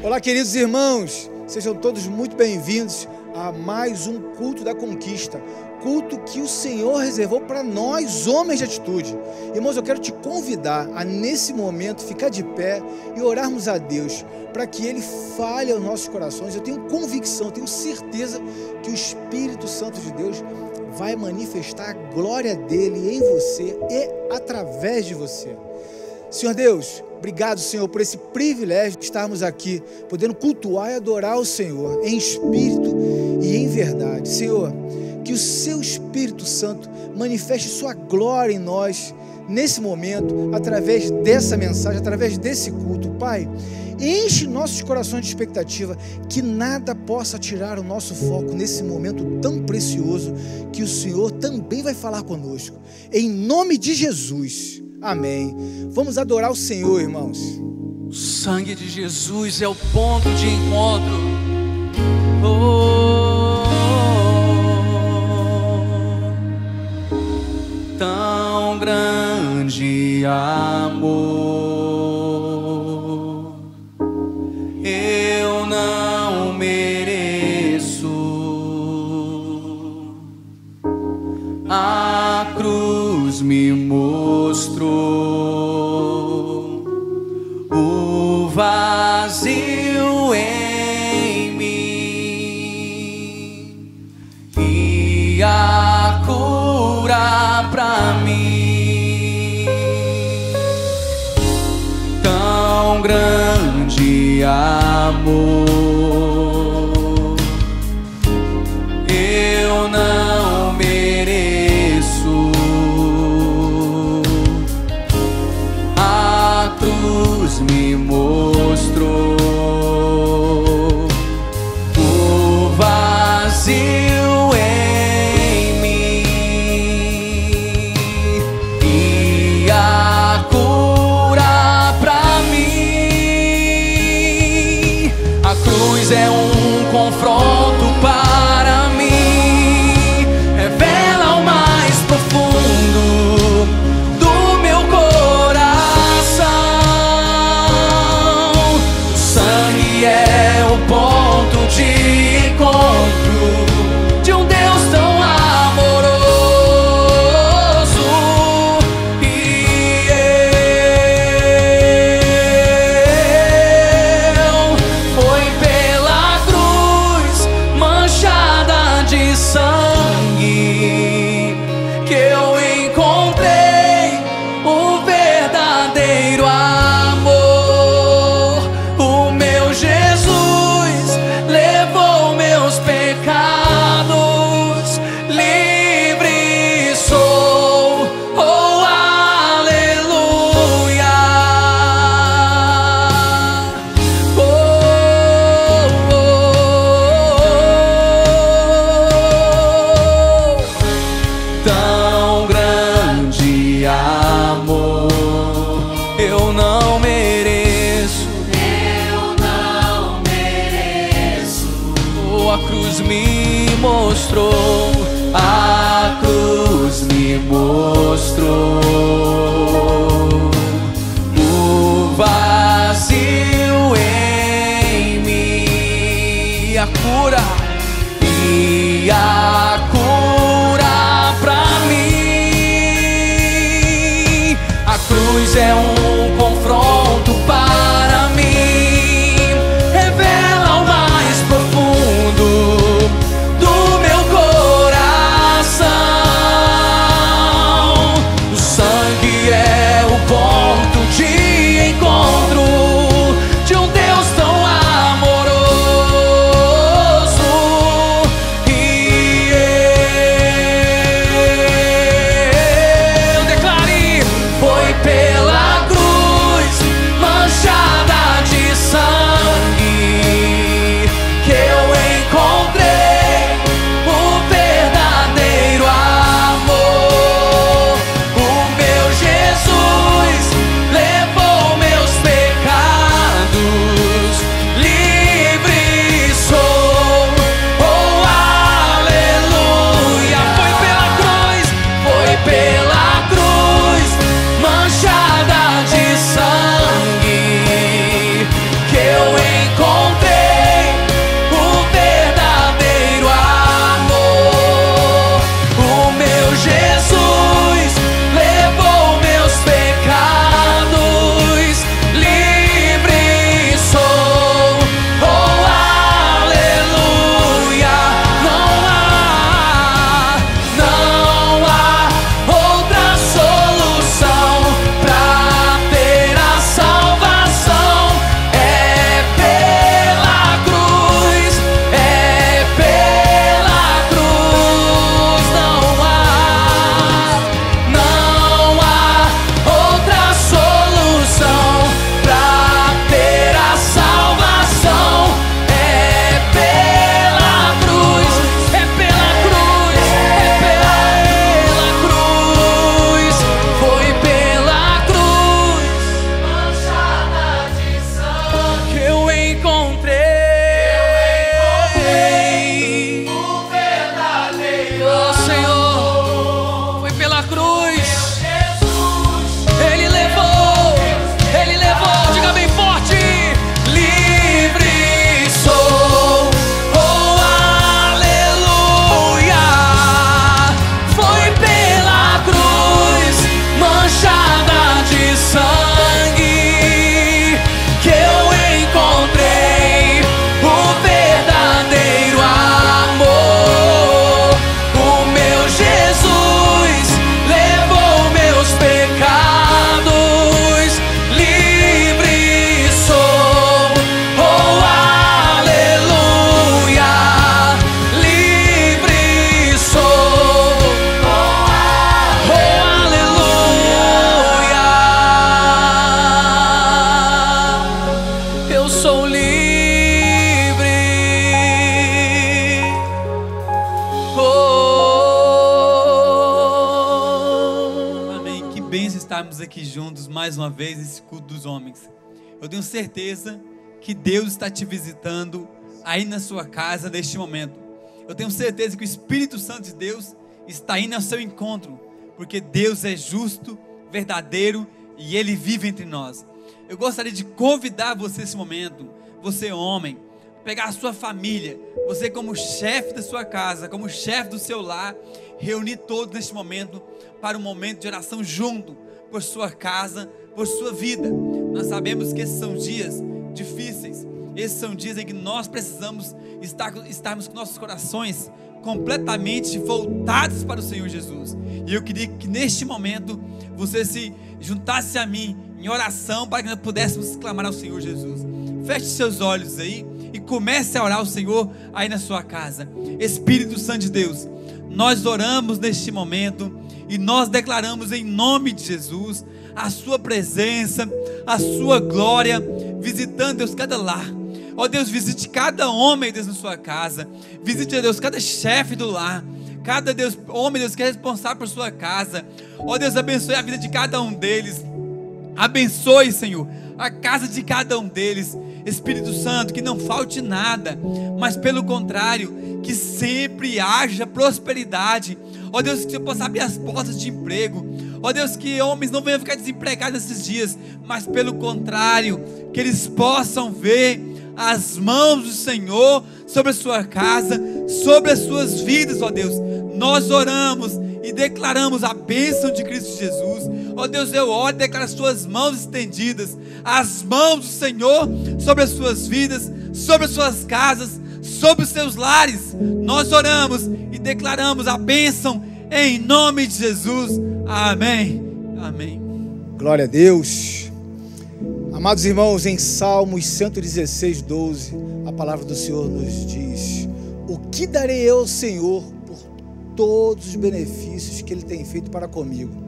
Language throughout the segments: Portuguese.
Olá, queridos irmãos, sejam todos muito bem-vindos a mais um culto da conquista, culto que o Senhor reservou para nós, homens de atitude. Irmãos, eu quero te convidar a, nesse momento, ficar de pé e orarmos a Deus, para que Ele fale aos nossos corações. Eu tenho convicção, eu tenho certeza que o Espírito Santo de Deus vai manifestar a glória dEle em você e através de você. Senhor Deus, obrigado, Senhor, por esse privilégio de estarmos aqui, podendo cultuar e adorar o Senhor em espírito e em verdade. Senhor, que o Seu Espírito Santo manifeste Sua glória em nós, nesse momento, através dessa mensagem, através desse culto. Pai, enche nossos corações de expectativa, que nada possa tirar o nosso foco nesse momento tão precioso, que o Senhor também vai falar conosco. Em nome de Jesus. Amém. Vamos adorar o Senhor, irmãos. O sangue de Jesus é o ponto de encontro. Tão grande amor, eu não mereço. A cruz me mostrou o vazio em mim e a cura pra mim. Tão grande amor, eu não mereço. A cruz me mostrou o vazio em mim e a cura pra mim. A cruz é um confronto para mim, revela o mais profundo do meu coração. O sangue é o ponto de encontro de um Deus tão amoroso. E foi pela cruz manchada de sangue que eu encontrei o verdadeiro amor. O meu Jesus levou meus pecados, livre sou, oh aleluia. Oh, oh, oh. Tão grande amor, eu não mereço. Oh, a cruz me mostrou, a cruz me mostrou o vazio em mim e a cura pra mim. A cruz é um confronto para mim, revela o mais profundo do meu coração. O sangue é o ponto de encontro de um Deus tão amoroso. E sou livre. Oh. Amém. Que bênção estarmos aqui juntos mais uma vez nesse culto dos homens. Eu tenho certeza que Deus está te visitando aí na sua casa neste momento. Eu tenho certeza que o Espírito Santo de Deus está indo ao seu encontro, porque Deus é justo, verdadeiro e Ele vive entre nós. Eu gostaria de convidar você nesse momento, você homem, pegar a sua família, você como chefe da sua casa, como chefe do seu lar, reunir todos neste momento para um momento de oração junto, por sua casa, por sua vida. Nós sabemos que esses são dias difíceis, esses são dias em que nós precisamos estarmos com nossos corações completamente voltados para o Senhor Jesus. E eu queria que neste momento você se juntasse a mim em oração, para que nós pudéssemos clamar ao Senhor Jesus. Feche seus olhos aí e comece a orar ao Senhor aí na sua casa. Espírito Santo de Deus, nós oramos neste momento e nós declaramos em nome de Jesus a sua presença, a sua glória, visitando, Deus, cada lar. Ó Deus, visite cada homem, Deus, na sua casa. Visite, ó Deus, cada chefe do lar, cada Deus, homem, Deus, que é responsável por sua casa. Ó Deus, abençoe a vida de cada um deles. Abençoe, Senhor, a casa de cada um deles. Espírito Santo, que não falte nada, mas pelo contrário, que sempre haja prosperidade. Ó Deus, que você possa abrir as portas de emprego. Ó Deus, que homens não venham ficar desempregados nesses dias, mas pelo contrário, que eles possam ver as mãos do Senhor sobre a sua casa, sobre as suas vidas. Ó Deus, nós oramos e declaramos a bênção de Cristo Jesus. Ó Deus, eu oro e declaro as suas mãos estendidas, as mãos do Senhor sobre as suas vidas, sobre as suas casas, sobre os seus lares. Nós oramos e declaramos a bênção em nome de Jesus. Amém. Amém. Glória a Deus. Amados irmãos, em Salmos 116, 12, a palavra do Senhor nos diz: o que darei eu ao Senhor por todos os benefícios que Ele tem feito para comigo?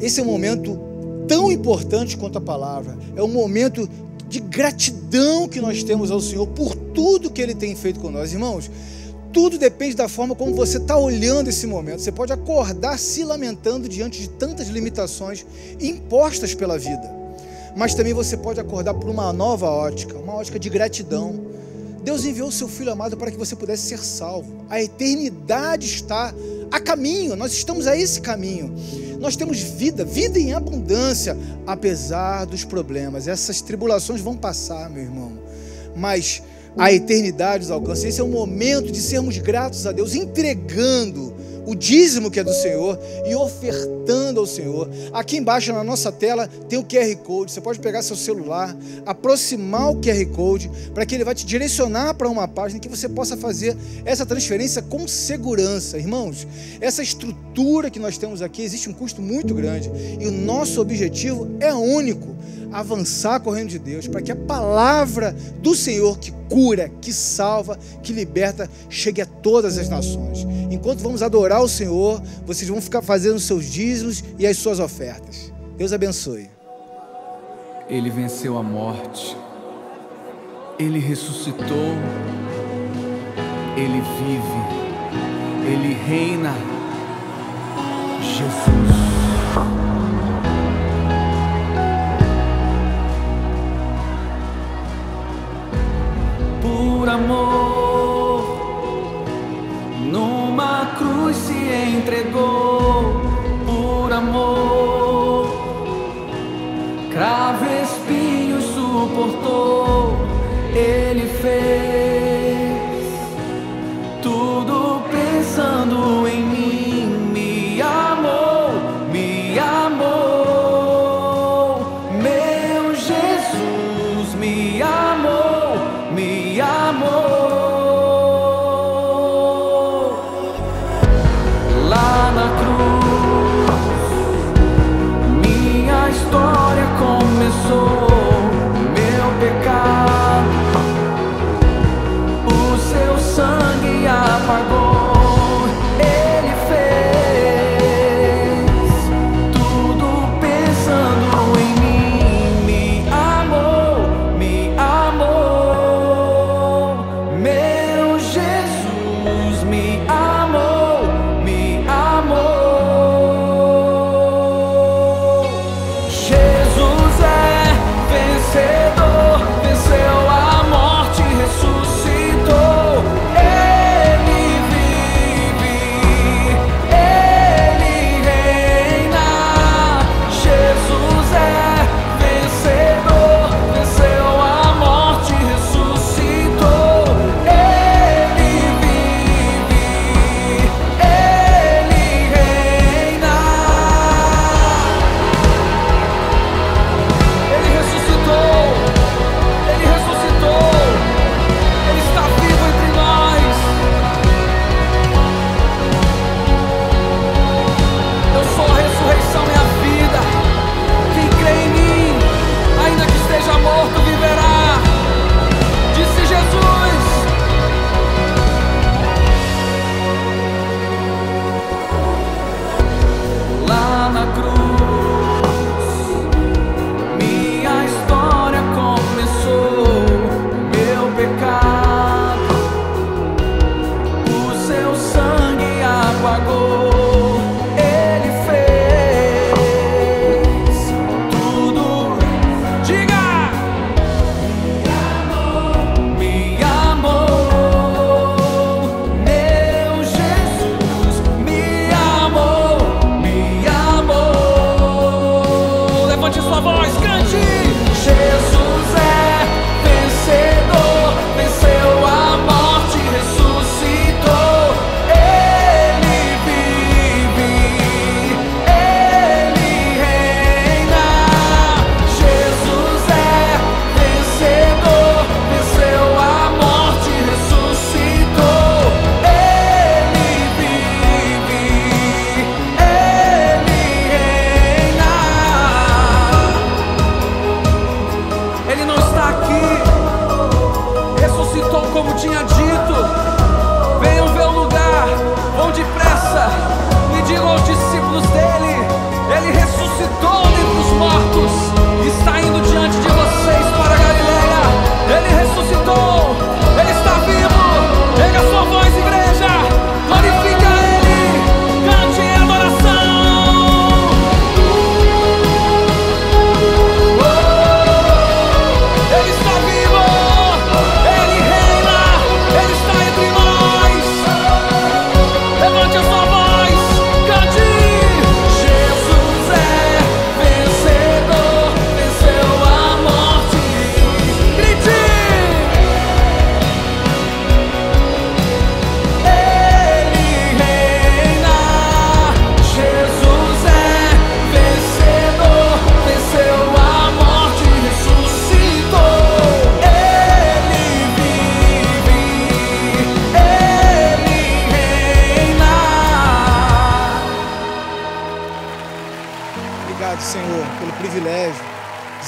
Esse é um momento tão importante quanto a palavra. É um momento de gratidão que nós temos ao Senhor por tudo que Ele tem feito com nós. Irmãos, tudo depende da forma como você está olhando esse momento. Você pode acordar se lamentando diante de tantas limitações impostas pela vida, mas também você pode acordar por uma nova ótica, uma ótica de gratidão. Deus enviou o seu Filho amado para que você pudesse ser salvo. A eternidade está a caminho, nós estamos a esse caminho. Nós temos vida, vida em abundância, apesar dos problemas. Essas tribulações vão passar, meu irmão, mas a eternidade os alcança. Esse é o momento de sermos gratos a Deus, entregando o dízimo que é do Senhor e ofertando ao Senhor. Aqui embaixo na nossa tela tem o QR Code. Você pode pegar seu celular, aproximar o QR Code, para que ele vai te direcionar para uma página que você possa fazer essa transferência com segurança. Irmãos, essa estrutura que nós temos aqui, existe um custo muito grande, e o nosso objetivo é único: avançar correndo de Deus, para que a palavra do Senhor, que cura, que salva, que liberta, chegue a todas as nações. Enquanto vamos adorar o Senhor, vocês vão ficar fazendo os seus dízimos e as suas ofertas. Deus abençoe. Ele venceu a morte, Ele ressuscitou, Ele vive, Ele reina. Jesus. Por amor, numa cruz se entregou. Por amor, cravo e espinho suportou. Ele fez tudo pensando em mim. Me amou, me amou. Meu Jesus me amou, me amou. Lá na cruz, minha história começou. Meu pecado, o seu sangue apagou.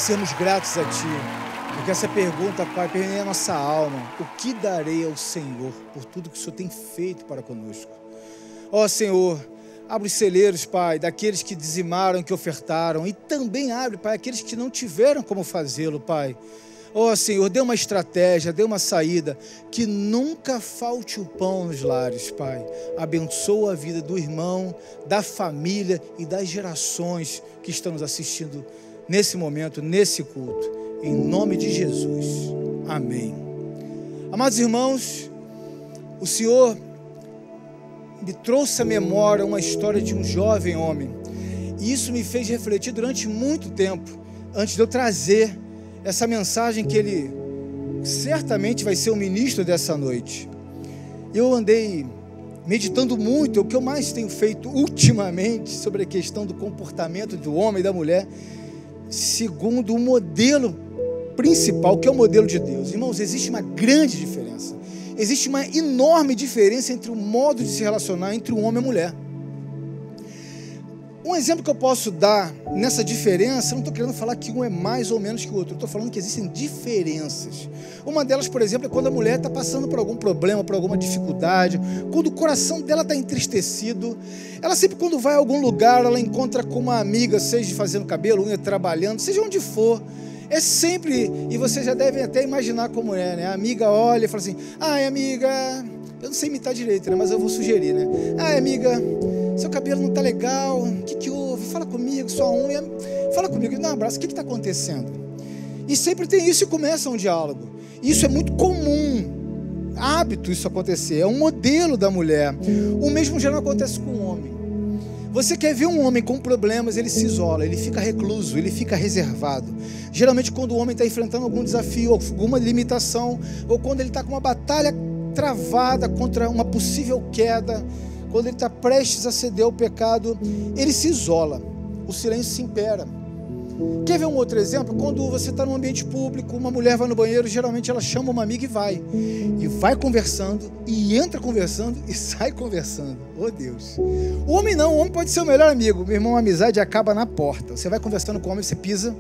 sermos gratos a Ti, porque essa pergunta, Pai, permeia a nossa alma. O que darei ao Senhor por tudo que o Senhor tem feito para conosco? Ó Senhor, abre os celeiros, Pai, daqueles que dizimaram, que ofertaram, e também abre, Pai, aqueles que não tiveram como fazê-lo, Pai. Ó Senhor, dê uma estratégia, dê uma saída, que nunca falte o pão nos lares, Pai. Abençoa a vida do irmão, da família e das gerações que estão nos assistindo nesse momento, nesse culto. Em nome de Jesus. Amém. Amados irmãos, o Senhor me trouxe à memória uma história de um jovem homem. E isso me fez refletir durante muito tempo, antes de eu trazer essa mensagem que ele certamente vai ser o ministro dessa noite. Eu andei meditando muito, o que eu mais tenho feito ultimamente sobre a questão do comportamento do homem e da mulher, segundo o modelo principal, que é o modelo de Deus. Irmãos, existe uma grande diferença. Existe uma enorme diferença entre o modo de se relacionar entre um homem e a mulher. Um exemplo que eu posso dar nessa diferença, não estou querendo falar que um é mais ou menos que o outro, estou falando que existem diferenças. Uma delas, por exemplo, é quando a mulher está passando por algum problema, por alguma dificuldade, quando o coração dela está entristecido. Ela sempre, quando vai a algum lugar, ela encontra com uma amiga, seja fazendo cabelo, unha, trabalhando, seja onde for. É sempre, e vocês já devem até imaginar como é, né? A amiga olha e fala assim: ai amiga, eu não sei imitar direito, né? Mas eu vou sugerir, né? Ai amiga, seu cabelo não está legal, o que houve? Fala comigo, sua unha, fala comigo, dá um abraço, o que está acontecendo? E sempre tem isso e começa um diálogo. Isso é muito comum, hábito isso acontecer, é um modelo da mulher. O mesmo já não acontece com o homem. Você quer ver um homem com problemas, ele se isola, ele fica recluso, ele fica reservado. Geralmente quando o homem está enfrentando algum desafio, alguma limitação, ou quando ele está com uma batalha travada contra uma possível queda, quando ele está prestes a ceder ao pecado, ele se isola, o silêncio se impera. Quer ver um outro exemplo? Quando você está num ambiente público, uma mulher vai no banheiro, geralmente ela chama uma amiga e vai conversando, e entra conversando, e sai conversando. Oh Deus! O homem não, o homem pode ser o melhor amigo. Meu irmão, a amizade acaba na porta. Você vai conversando com o homem, você pisa,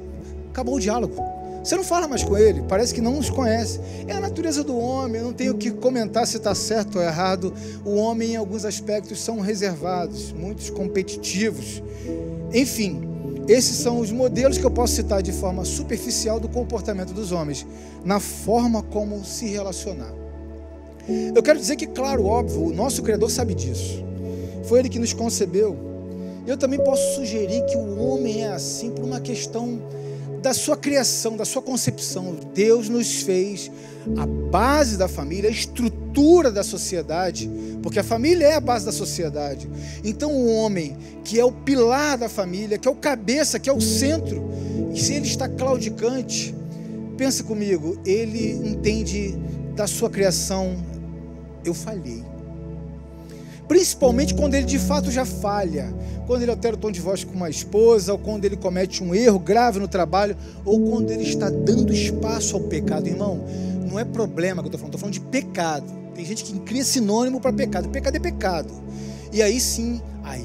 acabou o diálogo. Você não fala mais com ele, parece que não nos conhece. É a natureza do homem, eu não tenho que comentar se está certo ou errado. O homem, em alguns aspectos, são reservados, muitos competitivos. Enfim, esses são os modelos que eu posso citar de forma superficial do comportamento dos homens, na forma como se relacionar. Eu quero dizer que, claro, óbvio, o nosso Criador sabe disso. Foi Ele que nos concebeu. Eu também posso sugerir que o homem é assim por uma questão da sua criação, da sua concepção. Deus nos fez a base da família, a estrutura da sociedade, porque a família é a base da sociedade. Então o homem, que é o pilar da família, que é o cabeça, que é o centro, e se ele está claudicante, pensa comigo, ele entende da sua criação: eu falhei. Principalmente quando ele de fato já falha, quando ele altera o tom de voz com uma esposa, ou quando ele comete um erro grave no trabalho, ou quando ele está dando espaço ao pecado. Irmão, não é problema que eu estou falando de pecado. Tem gente que cria sinônimo para pecado. Pecado é pecado. E aí sim,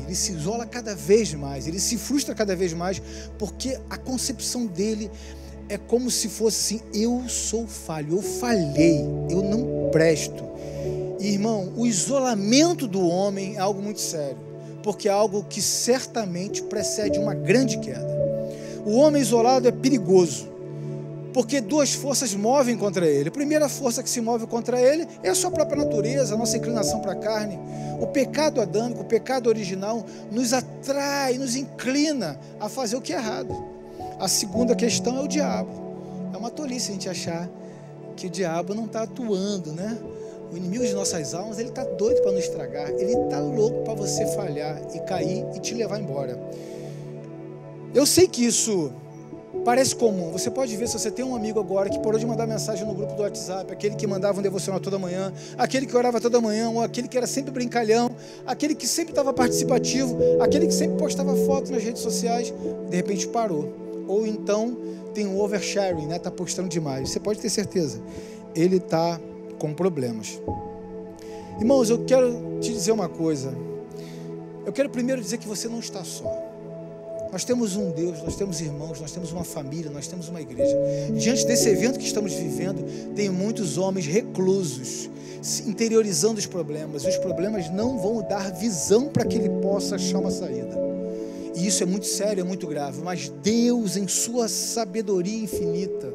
ele se isola cada vez mais, ele se frustra cada vez mais, porque a concepção dele é como se fosse assim: eu sou falho, eu falhei, eu não presto. Irmão, o isolamento do homem é algo muito sério, porque é algo que certamente precede uma grande queda. O homem isolado é perigoso, porque duas forças movem contra ele. A primeira força que se move contra ele é a sua própria natureza, a nossa inclinação para a carne. O pecado adâmico, o pecado original, nos atrai, nos inclina a fazer o que é errado. A segunda questão é o diabo. É uma tolice a gente achar que o diabo não está atuando, né? O inimigo de nossas almas, ele está doido para nos estragar. Ele está louco para você falhar e cair e te levar embora. Eu sei que isso parece comum. Você pode ver, se você tem um amigo agora que parou de mandar mensagem no grupo do WhatsApp, aquele que mandava um devocional toda manhã, aquele que orava toda manhã, ou aquele que era sempre brincalhão, aquele que sempre estava participativo, aquele que sempre postava foto nas redes sociais, de repente parou. Ou então tem um oversharing, né? Está postando demais. Você pode ter certeza, ele está com problemas. Irmãos, eu quero te dizer uma coisa. Eu quero primeiro dizer que você não está só. Nós temos um Deus, nós temos irmãos, nós temos uma família, nós temos uma igreja. Diante desse evento que estamos vivendo, tem muitos homens reclusos, interiorizando os problemas. Os problemas não vão dar visão para que ele possa achar uma saída. E isso é muito sério, é muito grave. Mas Deus, em sua sabedoria infinita,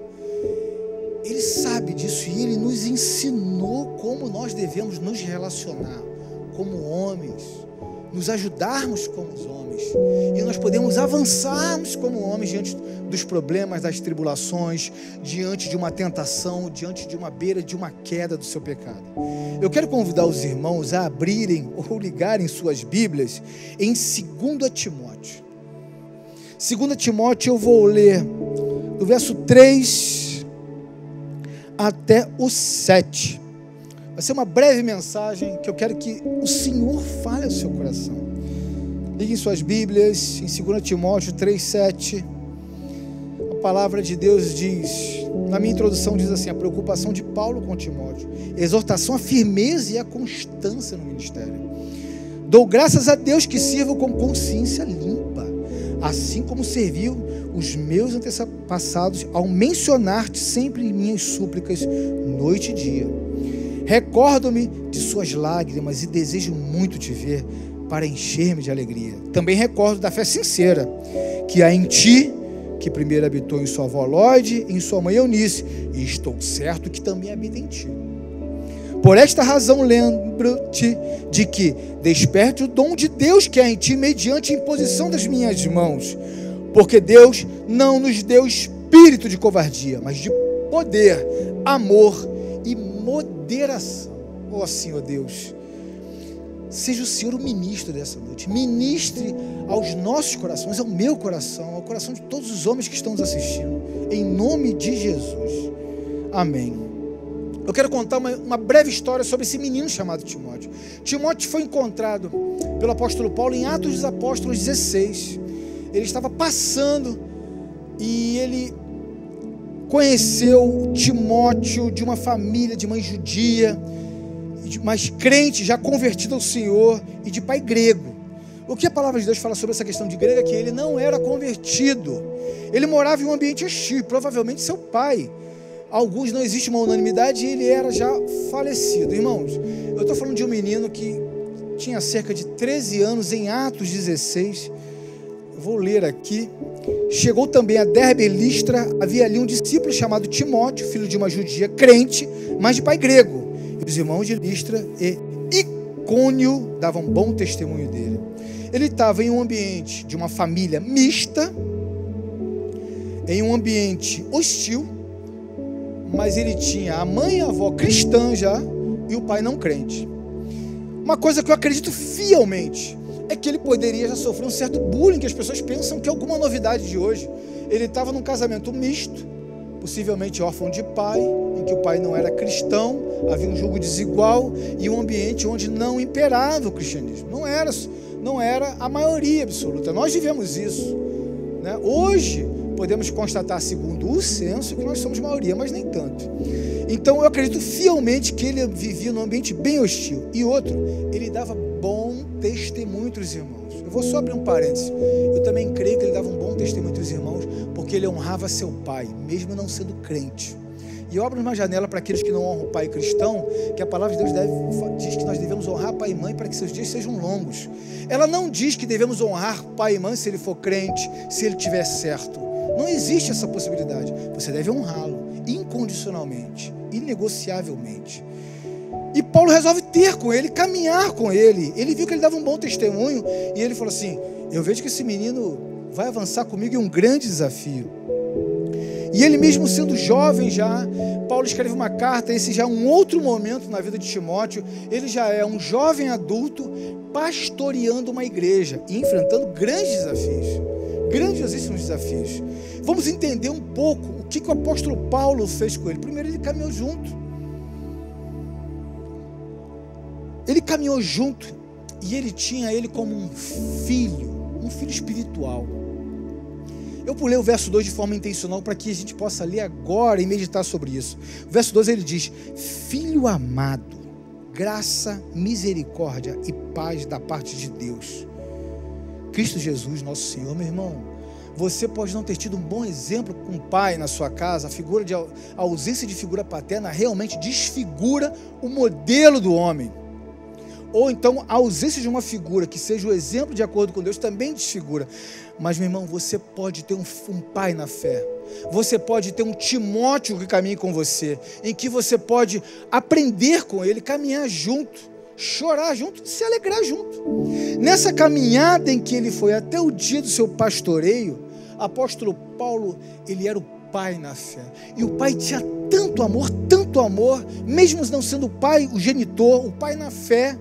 Ele sabe disso e Ele nos ensinou como nós devemos nos relacionar como homens, nos ajudarmos como homens, e nós podemos avançarmos como homens diante dos problemas, das tribulações, diante de uma tentação, diante de uma beira, de uma queda do seu pecado. Eu quero convidar os irmãos a abrirem ou ligarem suas Bíblias em 2 Timóteo. 2 Timóteo eu vou ler do verso 3 até o 7. Vai ser uma breve mensagem que eu quero que o Senhor fale ao seu coração. Liguem suas Bíblias em 2 Timóteo 3:7. A palavra de Deus diz, na minha introdução diz assim: a preocupação de Paulo com Timóteo, exortação à firmeza e à constância no ministério. Dou graças a Deus que sirvo com consciência limpa, assim como serviu os meus antepassados ao mencionar-te sempre em minhas súplicas, noite e dia. Recordo-me de suas lágrimas e desejo muito te ver para encher-me de alegria. Também recordo da fé sincera que há em ti, que primeiro habitou em sua avó Lóide e em sua mãe Eunice, e estou certo que também habita em ti. Por esta razão lembro-te de que desperte o dom de Deus que há em ti mediante a imposição das minhas mãos, porque Deus não nos deu espírito de covardia, mas de poder, amor e moderação. Ó Senhor Deus, seja o Senhor o ministro dessa noite. Ministre aos nossos corações, ao meu coração, ao coração de todos os homens que estão nos assistindo, em nome de Jesus. Amém. Eu quero contar uma breve história sobre esse menino chamado Timóteo. Timóteo foi encontrado pelo apóstolo Paulo em Atos dos Apóstolos 16. Ele estava passando e ele conheceu Timóteo de uma família de mãe judia, mas crente, já convertido ao Senhor, e de pai grego. O que a palavra de Deus fala sobre essa questão de grego é que ele não era convertido, ele morava em um ambiente hostil, provavelmente seu pai. Alguns, não existe uma unanimidade, e ele era já falecido. Irmãos, eu estou falando de um menino que tinha cerca de 13 anos, em Atos 16, eu vou ler aqui. Chegou também a Derbe e Listra, havia ali um discípulo chamado Timóteo, filho de uma judia crente, mas de pai grego. E os irmãos de Listra e Icônio davam bom testemunho dele. Ele estava em um ambiente de uma família mista, em um ambiente hostil, mas ele tinha a mãe e a avó cristã já, e o pai não crente. Uma coisa que eu acredito fielmente é que ele poderia já sofrer um certo bullying, que as pessoas pensam que é alguma novidade de hoje. Ele estava num casamento misto, possivelmente órfão de pai, em que o pai não era cristão, havia um julgo desigual e um ambiente onde não imperava o cristianismo. Não era a maioria absoluta. Nós vivemos isso, né? Hoje podemos constatar, segundo o censo, que nós somos maioria, mas nem tanto. Então eu acredito fielmente que ele vivia num ambiente bem hostil. E outro, ele dava bom testemunho entre os irmãos. Eu vou só abrir um parênteses. Eu também creio que ele dava um bom testemunho entre os irmãos, porque ele honrava seu pai, mesmo não sendo crente. E eu abro uma janela para aqueles que não honram o pai cristão, que a palavra de Deus diz que nós devemos honrar pai e mãe para que seus dias sejam longos. Ela não diz que devemos honrar pai e mãe se ele for crente, se ele estiver certo. Não existe essa possibilidade. Você deve honrá-lo incondicionalmente, inegociavelmente. E Paulo resolve ter com ele, caminhar com ele. Ele viu que ele dava um bom testemunho e ele falou assim: eu vejo que esse menino vai avançar comigo em um grande desafio. E ele mesmo sendo jovem já, Paulo escreve uma carta, esse já é um outro momento na vida de Timóteo. Ele já é um jovem adulto pastoreando uma igreja e enfrentando grandes desafios, grandiosíssimos desafios. Vamos entender um pouco o que o apóstolo Paulo fez com ele. Primeiro, ele caminhou junto. Ele caminhou junto e ele tinha ele como um filho espiritual. Eu pulei o verso 2 de forma intencional para que a gente possa ler agora e meditar sobre isso. O verso 2 ele diz: filho amado, graça, misericórdia e paz da parte de Deus. Cristo Jesus, nosso Senhor. Meu irmão, você pode não ter tido um bom exemplo com um pai na sua casa. A ausência de figura paterna realmente desfigura o modelo do homem. Ou então a ausência de uma figura que seja o exemplo de acordo com Deus também desfigura. Mas, meu irmão, você pode ter um pai na fé. Você pode ter um Timóteo que caminhe com você, em que você pode aprender com ele, caminhar junto, chorar junto, se alegrar junto. Nessa caminhada em que ele foi até o dia do seu pastoreio, apóstolo Paulo, ele era o pai na fé. E o pai tinha tanto amor, mesmo não sendo o pai, o genitor, o pai na fé.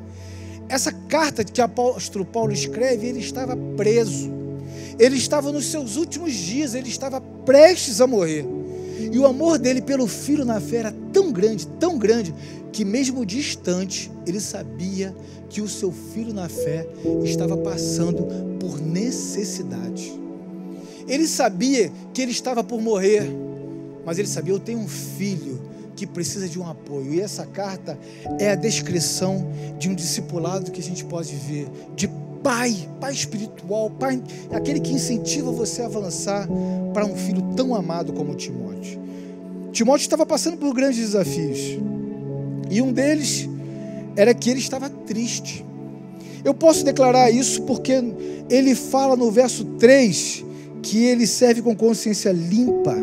Essa carta que o apóstolo Paulo escreve, ele estava preso. Ele estava nos seus últimos dias, ele estava prestes a morrer. E o amor dele pelo filho na fé era tão grande, que mesmo distante, ele sabia que o seu filho na fé estava passando por necessidade. Ele sabia que ele estava por morrer, mas ele sabia, eu tenho um filho que precisa de um apoio. E essa carta é a descrição de um discipulado que a gente pode ver, de pai espiritual, pai, aquele que incentiva você a avançar para um filho tão amado como Timóteo. Timóteo estava passando por grandes desafios, e um deles era que ele estava triste. Eu posso declarar isso porque ele fala no verso 3 que ele serve com consciência limpa,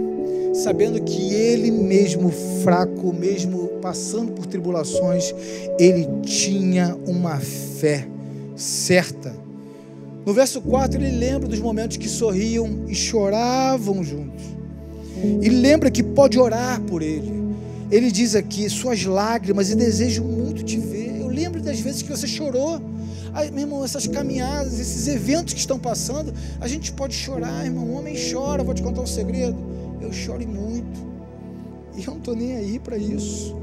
sabendo que ele mesmo fraco, mesmo passando por tribulações, ele tinha uma fé certa. No verso 4 ele lembra dos momentos que sorriam e choravam juntos. Ele lembra que pode orar por ele. Ele diz aqui, suas lágrimas, e desejo muito te ver. Eu lembro das vezes que você chorou. Ai, meu irmão, essas caminhadas, esses eventos que estão passando, a gente pode chorar, irmão. O homem chora. Vou te contar um segredo, eu choro muito, e eu não estou nem aí para isso.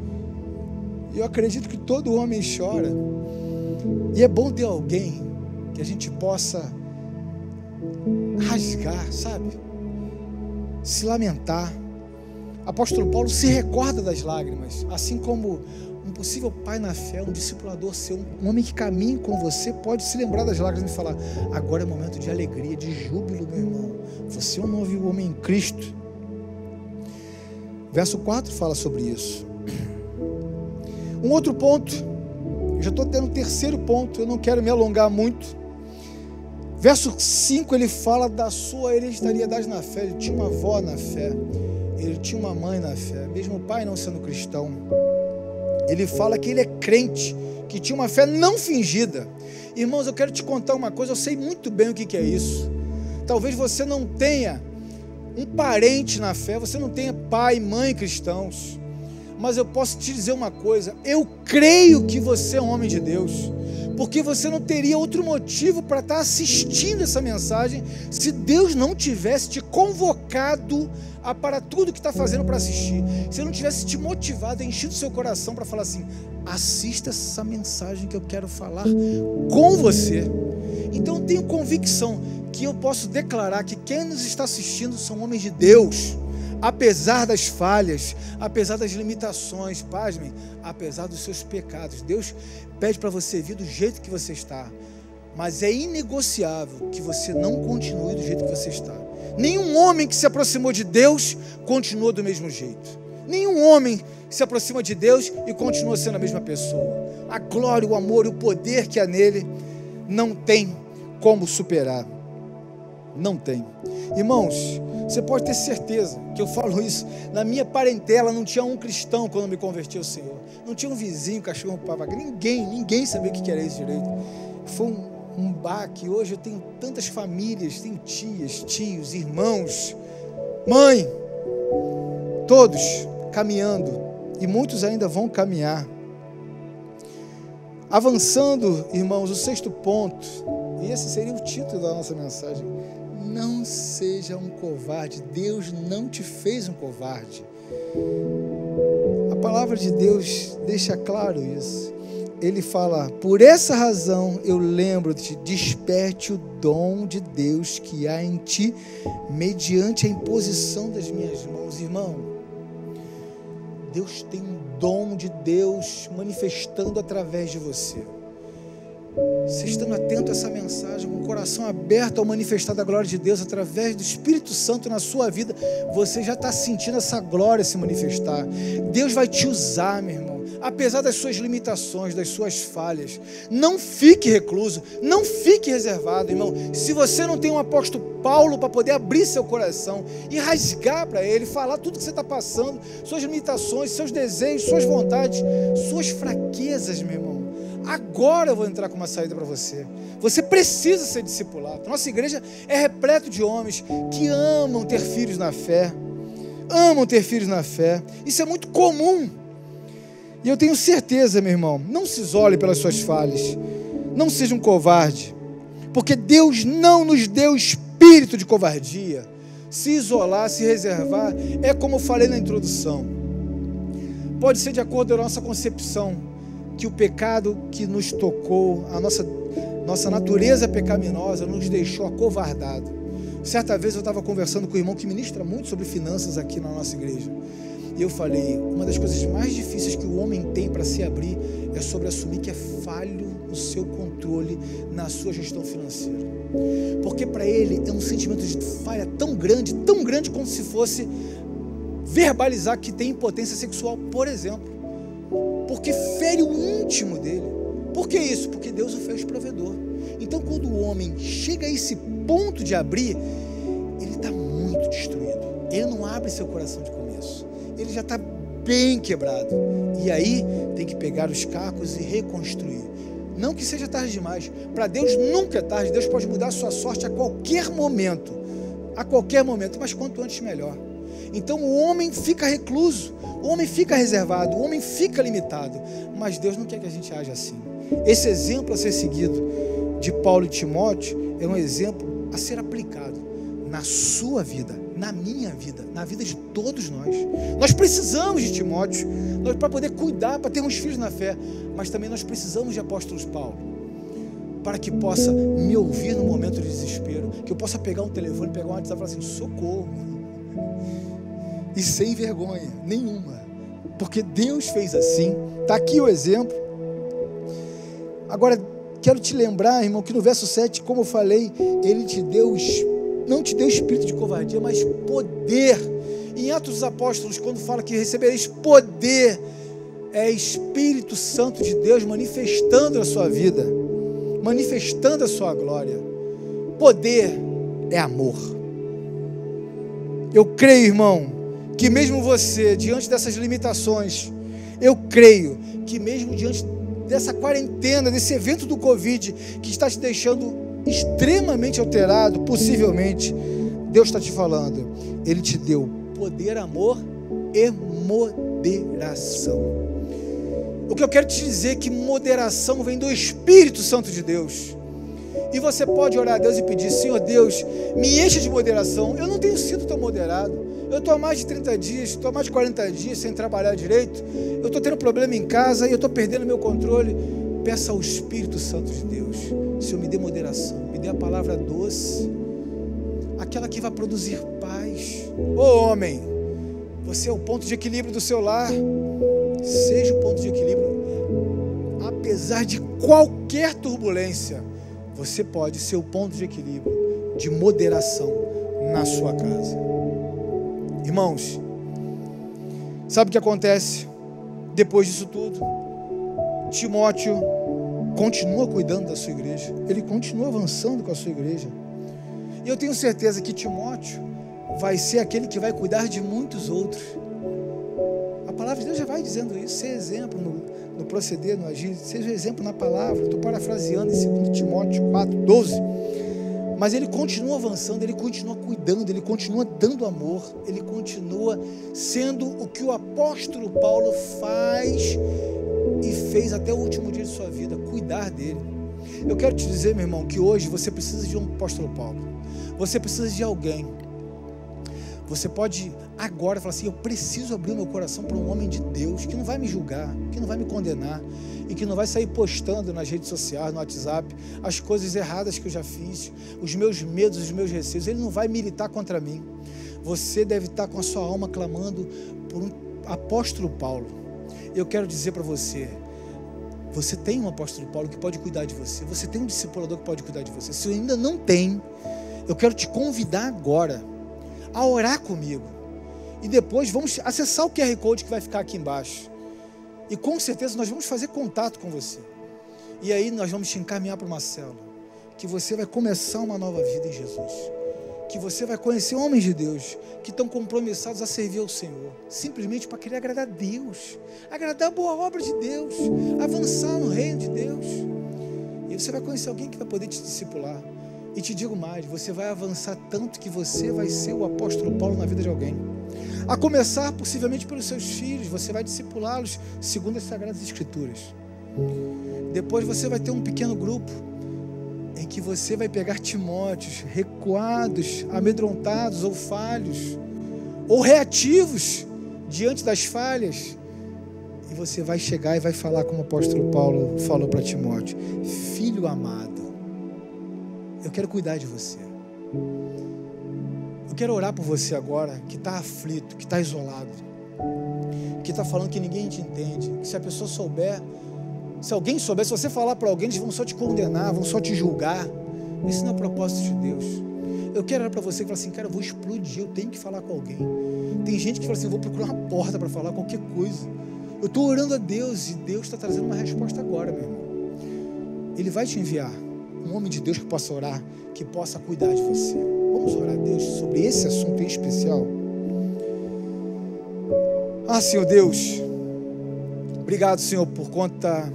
Eu acredito que todo homem chora, e é bom ter alguém que a gente possa rasgar, sabe? Se lamentar. Apóstolo Paulo se recorda das lágrimas, assim como um possível pai na fé, um discipulador seu, um homem que caminha com você, pode se lembrar das lágrimas e falar, agora é momento de alegria, de júbilo, meu irmão. Você é um novo homem em Cristo. Verso 4 fala sobre isso. Um outro ponto, eu já estou tendo um terceiro ponto, eu não quero me alongar muito. Verso 5 ele fala da sua hereditariedade na fé. Ele tinha uma avó na fé, ele tinha uma mãe na fé, mesmo o pai não sendo cristão. Ele fala que ele é crente, que tinha uma fé não fingida. Irmãos, eu quero te contar uma coisa, eu sei muito bem o que é isso. Talvez você não tenha um parente na fé, você não tenha pai e mãe cristãos, mas eu posso te dizer uma coisa, eu creio que você é um homem de Deus, porque você não teria outro motivo para estar assistindo essa mensagem, se Deus não tivesse te convocado para tudo que está fazendo para assistir, se eu não tivesse te motivado, enchido o seu coração para falar assim, assista essa mensagem que eu quero falar com você. Então eu tenho convicção que eu posso declarar que quem nos está assistindo são homens de Deus, apesar das falhas, apesar das limitações, pasmem, apesar dos seus pecados. Deus pede para você vir do jeito que você está, mas é inegociável que você não continue do jeito que você está. Nenhum homem que se aproximou de Deus continua do mesmo jeito. Nenhum homem se aproxima de Deus e continua sendo a mesma pessoa. A glória, o amor e o poder que há nele não tem como superar. Não tem. Irmãos, você pode ter certeza que eu falo isso. Na minha parentela não tinha um cristão quando eu me converti ao Senhor. Não tinha um vizinho, cachorro, papagaio. Ninguém sabia o que era isso direito. Foi um baque. Hoje eu tenho tantas famílias, tenho tias, tios, irmãos, mãe, todos caminhando, e muitos ainda vão caminhar. Avançando, irmãos, o sexto ponto, e esse seria o título da nossa mensagem: não seja um covarde. Deus não te fez um covarde. A palavra de Deus deixa claro isso. Ele fala, por essa razão eu lembro-te, desperte o dom de Deus que há em ti, mediante a imposição das minhas mãos. Irmão, Deus tem um dom de Deus manifestando através de você. você estando atento a essa mensagem, com o coração aberto ao manifestar da glória de Deus através do Espírito Santo na sua vida, você já está sentindo essa glória se manifestar. Deus vai te usar, meu irmão, apesar das suas limitações, das suas falhas. Não fique recluso, não fique reservado, irmão. Se você não tem um apóstolo Paulo para poder abrir seu coração e rasgar para ele, falar tudo que você está passando, suas limitações, seus desejos, suas vontades, suas fraquezas, meu irmão, agora eu vou entrar com uma saída para você. Você precisa ser discipulado. Nossa igreja é repleta de homens que amam ter filhos na fé. Amam ter filhos na fé. Isso é muito comum. E eu tenho certeza, meu irmão, não se isole pelas suas falhas. Não seja um covarde. Porque Deus não nos deu espírito de covardia. Se isolar, se reservar, é como eu falei na introdução. Pode ser de acordo com a nossa concepção, que o pecado que nos tocou, a nossa natureza pecaminosa nos deixou acovardado. Certa vez eu estava conversando com um irmão que ministra muito sobre finanças aqui na nossa igreja, e eu falei, uma das coisas mais difíceis que o homem tem para se abrir é sobre assumir que é falho no seu controle, na sua gestão financeira, porque para ele é um sentimento de falha tão grande como se fosse verbalizar que tem impotência sexual, por exemplo, porque fere o íntimo dele. Por que isso? Porque Deus o fez provedor. Então, quando o homem chega a esse ponto de abrir, ele está muito destruído. Ele não abre seu coração de começo. Ele já está bem quebrado. E aí, tem que pegar os cacos e reconstruir. Não que seja tarde demais. Para Deus nunca é tarde. Deus pode mudar a sua sorte a qualquer momento. A qualquer momento. Mas quanto antes, melhor. Então o homem fica recluso, o homem fica reservado, o homem fica limitado, mas Deus não quer que a gente age assim. Esse exemplo a ser seguido de Paulo e Timóteo é um exemplo a ser aplicado na sua vida, na minha vida, na vida de todos nós. Nós precisamos de Timóteo para poder cuidar, para termos filhos na fé, mas também nós precisamos de apóstolos Paulo, para que possa me ouvir no momento de desespero, que eu possa pegar um telefone, pegar um WhatsApp e falar assim, socorro. E sem vergonha nenhuma, porque Deus fez assim. Está aqui o exemplo. Agora, quero te lembrar, irmão, que no verso 7, como eu falei, Ele não te deu espírito de covardia, mas poder. Em Atos dos Apóstolos, quando fala que recebereis poder, é Espírito Santo de Deus manifestando a sua vida, manifestando a sua glória. Poder é amor. Eu creio, irmão, que mesmo você, diante dessas limitações, eu creio que mesmo diante dessa quarentena, desse evento do Covid, que está te deixando extremamente alterado, possivelmente, Deus está te falando, Ele te deu poder, amor e moderação. O que eu quero te dizer é que moderação vem do Espírito Santo de Deus. E você pode orar a Deus e pedir, Senhor Deus, me enche de moderação. Eu não tenho sido tão moderado. Eu estou há mais de 30 dias, estou há mais de 40 dias sem trabalhar direito. Eu estou tendo problema em casa e eu estou perdendo meu controle. Peça ao Espírito Santo de Deus, Senhor, me dê moderação, me dê a palavra doce, aquela que vai produzir paz. Ô homem, você é o ponto de equilíbrio do seu lar. Seja o ponto de equilíbrio. Apesar de qualquer turbulência, você pode ser o ponto de equilíbrio, de moderação na sua casa. Irmãos, sabe o que acontece depois disso tudo? Timóteo continua cuidando da sua igreja, ele continua avançando com a sua igreja. E eu tenho certeza que Timóteo vai ser aquele que vai cuidar de muitos outros. A palavra de Deus já vai dizendo isso, ser exemplo no proceder, no agir, seja exemplo na palavra. Estou parafraseando em 2 Timóteo 4:12. Mas ele continua avançando, ele continua cuidando, ele continua dando amor, ele continua sendo o que o apóstolo Paulo faz e fez até o último dia de sua vida, cuidar dele. Eu quero te dizer, meu irmão, que hoje você precisa de um apóstolo Paulo, você precisa de alguém. Você pode agora falar assim, eu preciso abrir meu coração para um homem de Deus, que não vai me julgar, que não vai me condenar, e que não vai sair postando nas redes sociais, no WhatsApp, as coisas erradas que eu já fiz, os meus medos, os meus receios. Ele não vai militar contra mim. Você deve estar com a sua alma clamando por um apóstolo Paulo. Eu quero dizer para você, Você tem um apóstolo Paulo que pode cuidar de você. Você tem um discipulador que pode cuidar de você. Se ainda não tem, eu quero te convidar agora a orar comigo. E depois vamos acessar o QR Code que vai ficar aqui embaixo. E com certeza nós vamos fazer contato com você. E aí nós vamos te encaminhar para uma célula. Que você vai começar uma nova vida em Jesus. Que você vai conhecer homens de Deus que estão compromissados a servir ao Senhor, simplesmente para querer agradar a Deus, agradar a boa obra de Deus, avançar no reino de Deus. E você vai conhecer alguém que vai poder te discipular. E te digo mais, você vai avançar tanto que você vai ser o apóstolo Paulo na vida de alguém. A começar possivelmente pelos seus filhos, você vai discipulá-los segundo as Sagradas Escrituras. Depois você vai ter um pequeno grupo em que você vai pegar Timóteos recuados, amedrontados ou falhos, ou reativos diante das falhas, e você vai chegar e vai falar como o apóstolo Paulo falou para Timóteo: filho amado, eu quero cuidar de você. Eu quero orar por você agora, que está aflito, que está isolado, que está falando que ninguém te entende, que se a pessoa souber, se alguém souber, se você falar para alguém, eles vão só te condenar, vão só te julgar. Isso não é o propósito de Deus. Eu quero orar para você que fala assim: cara, eu vou explodir, eu tenho que falar com alguém. Tem gente que fala assim: eu vou procurar uma porta para falar qualquer coisa. Eu estou orando a Deus e Deus está trazendo uma resposta agora, meu irmão. Ele vai te enviar um homem de Deus que possa orar, que possa cuidar de você. Vamos orar a Deus sobre esse assunto em especial. Senhor Deus, obrigado, Senhor, por conta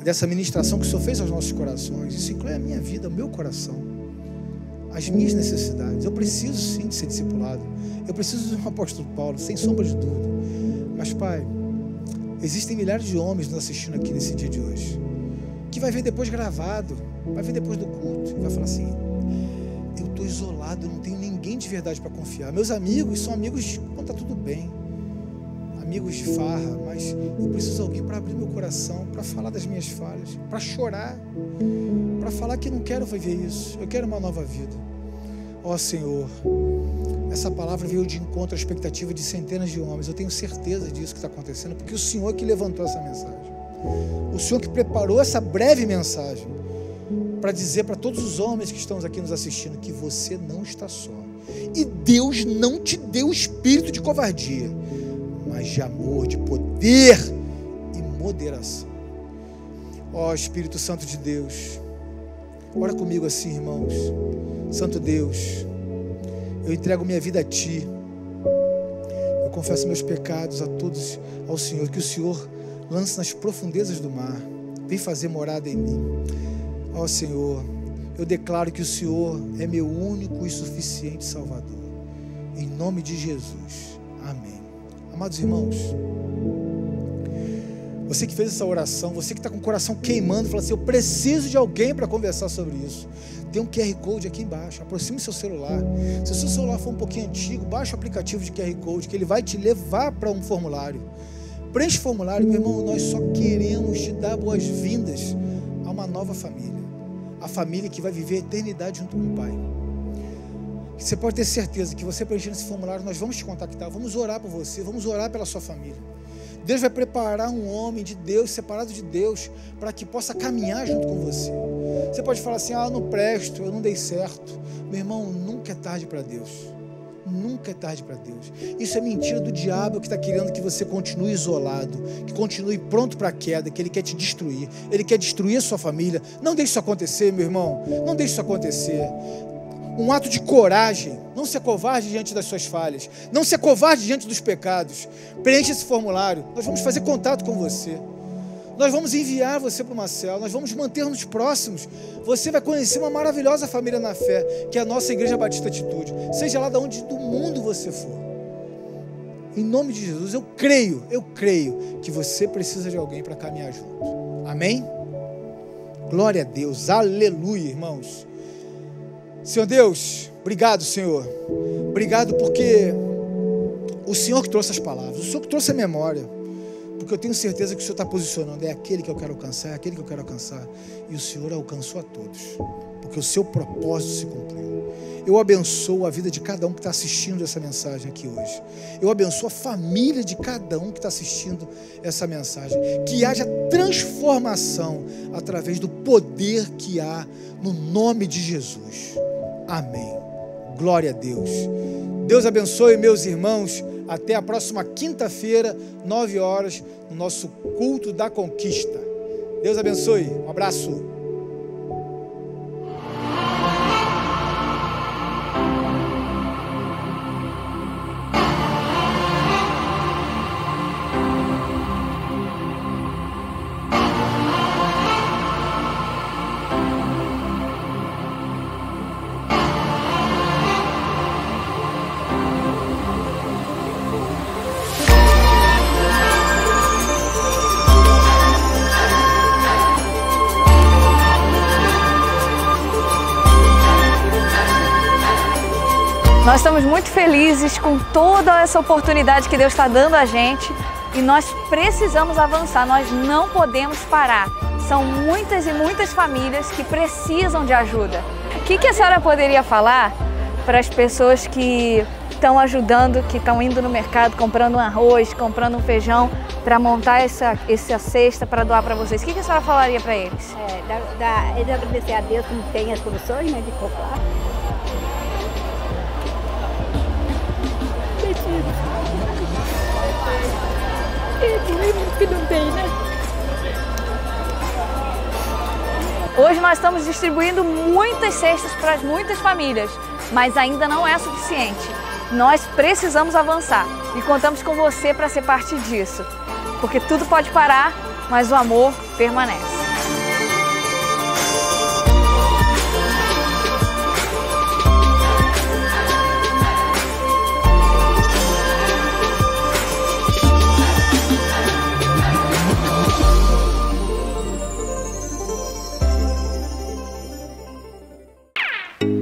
dessa ministração que o Senhor fez aos nossos corações. Isso inclui a minha vida, o meu coração, as minhas necessidades. Eu preciso sim de ser discipulado. Eu preciso de um apóstolo Paulo, sem sombra de dúvida. Mas, Pai, existem milhares de homens nos assistindo aqui nesse dia de hoje, que vai ver depois gravado, vai ver depois do culto, e vai falar assim: eu estou isolado, eu não tenho ninguém de verdade para confiar. Meus amigos são amigos quando está tudo bem, amigos de farra, mas eu preciso de alguém para abrir meu coração, para falar das minhas falhas, para chorar, para falar que não quero viver isso, eu quero uma nova vida. Ó Senhor, essa palavra veio de encontro à expectativa de centenas de homens. Eu tenho certeza disso que está acontecendo, porque o Senhor que levantou essa mensagem, o Senhor que preparou essa breve mensagem para dizer para todos os homens que estão aqui nos assistindo que você não está só, e Deus não te deu espírito de covardia, mas de amor, de poder e moderação. Ó Espírito Santo de Deus, ora comigo assim, irmãos. Santo Deus, eu entrego minha vida a Ti, eu confesso meus pecados a todos ao Senhor, que o Senhor lance nas profundezas do mar, vem fazer morada em mim. Ó Senhor, eu declaro que o Senhor é meu único e suficiente Salvador, em nome de Jesus, amém. Amados irmãos, você que fez essa oração, você que está com o coração queimando, fala assim: eu preciso de alguém para conversar sobre isso. Tem um QR Code aqui embaixo, aproxime seu celular. Se o seu celular for um pouquinho antigo, baixe o aplicativo de QR Code, que ele vai te levar para um formulário. Preenche o formulário, meu irmão. Nós só queremos te dar boas-vindas a uma nova família, a família que vai viver a eternidade junto com o Pai. Você pode ter certeza que você preenchendo esse formulário, nós vamos te contactar, vamos orar por você, vamos orar pela sua família. Deus vai preparar um homem de Deus, separado de Deus, para que possa caminhar junto com você. Você pode falar assim: eu não presto, eu não dei certo. Meu irmão, nunca é tarde para Deus. Nunca é tarde para Deus. Isso é mentira do diabo, que está querendo que você continue isolado, que continue pronto para a queda, que ele quer te destruir. Ele quer destruir a sua família. Não deixe isso acontecer, meu irmão. Não deixe isso acontecer. Um ato de coragem, não ser covarde diante das suas falhas, não ser covarde diante dos pecados. Preencha esse formulário, nós vamos fazer contato com você, nós vamos enviar você para uma célula, nós vamos manter-nos próximos. Você vai conhecer uma maravilhosa família na fé, que é a nossa Igreja Batista Atitude, seja lá de onde do mundo você for. Em nome de Jesus, eu creio que você precisa de alguém para caminhar junto. Amém? Glória a Deus, aleluia, irmãos. Senhor Deus, obrigado, Senhor. Obrigado porque o Senhor que trouxe as palavras, o Senhor que trouxe a memória. porque eu tenho certeza que o Senhor está posicionando, é aquele que eu quero alcançar, é aquele que eu quero alcançar. E o Senhor alcançou a todos, porque o seu propósito se cumpriu. Eu abençoo a vida de cada um que está assistindo essa mensagem aqui hoje. Eu abençoo a família de cada um que está assistindo essa mensagem. Que haja transformação através do poder que há no nome de Jesus. Amém. Glória a Deus. Deus abençoe, meus irmãos. Até a próxima quinta-feira, 9 horas, no nosso culto da conquista. Deus abençoe. Um abraço. Nós estamos muito felizes com toda essa oportunidade que Deus está dando a gente e nós precisamos avançar, nós não podemos parar. São muitas e muitas famílias que precisam de ajuda. O que a senhora poderia falar para as pessoas que estão ajudando, que estão indo no mercado, comprando um arroz, comprando um feijão, para montar essa cesta para doar para vocês? O que a senhora falaria para eles? Eles agradecer a Deus que tem as condições, né, de comprar. Que não tem, né? Hoje nós estamos distribuindo muitas cestas para muitas famílias, mas ainda não é suficiente. Nós precisamos avançar e contamos com você para ser parte disso, porque tudo pode parar, mas o amor permanece.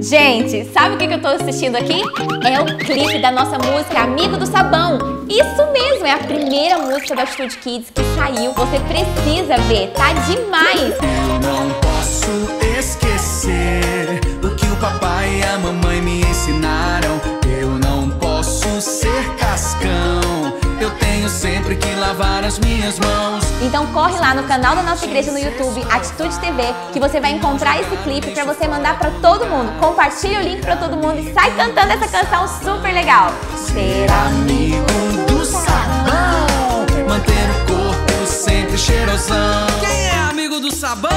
Gente, sabe o que eu tô assistindo aqui? É o clipe da nossa música Amigo do Sabão. Isso mesmo, é a primeira música da Atitude Kids que saiu. Você precisa ver, tá demais! Eu não posso esquecer o que o papai e a mamãe me ensinaram. Eu não posso ser cascão, eu tenho sempre que lavar as minhas mãos. Então corre lá no canal da nossa igreja no YouTube, Atitude TV, que você vai encontrar esse clipe pra você mandar pra todo mundo. Compartilha o link pra todo mundo e sai cantando essa canção super legal. Ser amigo do sabão, manter o corpo sempre cheirosão. Quem é amigo do sabão?